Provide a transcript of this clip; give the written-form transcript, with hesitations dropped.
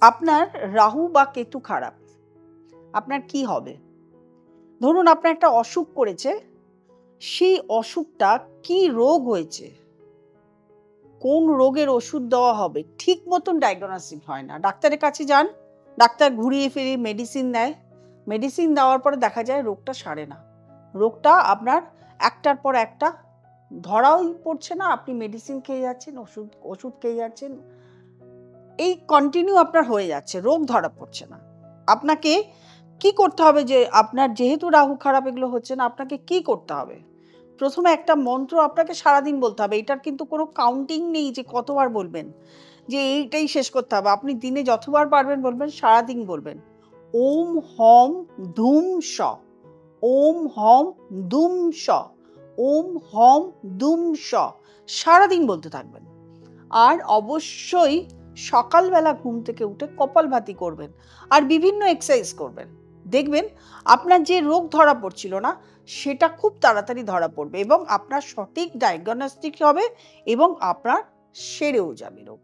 আপনার রাহু বা কেতু খারাপ, আপনার কি হবে? ধরুন আপনার একটা অসুখ করেছে, সেই অসুখটা কি রোগ হয়েছে, কোন রোগের ওষুধ দেওয়া হবে ঠিক মতন ডায়াগনস্টিক হয় না। ডাক্তারের কাছে যান, ডাক্তার ঘুরিয়ে ফিরিয়ে মেডিসিন দেয়, মেডিসিন দেওয়ার পরে দেখা যায় রোগটা সারে না। রোগটা আপনার একটার পর একটা ধরাই পড়ছে না, আপনি মেডিসিন খেয়ে যাচ্ছেন, ওষুধ খেয়ে যাচ্ছেন, এই কন্টিনিউ আপনার হয়ে যাচ্ছে, রোগ ধরা পড়ছে না। আপনাকে কি করতে হবে? যে আপনার যেহেতু রাহু খারাপ এগুলো হচ্ছে না, আপনাকে কি করতে হবে? প্রথমে একটা মন্ত্র আপনাকে সারাদিন বলতে হবে। এটার কিন্তু কোনো কাউন্টিং নেই যে কতবার বলবেন, যে এইটাই শেষ করতে হবে। আপনি দিনে যতবার পারবেন বলবেন, সারাদিন বলবেন। ওম হম ধুম স, ওম হম দুম স, ওম হম দুম স, সারাদিন বলতে থাকবেন। আর অবশ্যই সকালবেলা ঘুম থেকে উঠে কপালভাতি করবেন আর বিভিন্ন এক্সারসাইজ করবেন। দেখবেন আপনার যে রোগ ধরা পড়ছিল না, সেটা খুব তাড়াতাড়ি ধরা পড়বে এবং আপনার সঠিক ডায়াগনস্টিক হবে এবং আপনার সেরেও যাবে রোগ।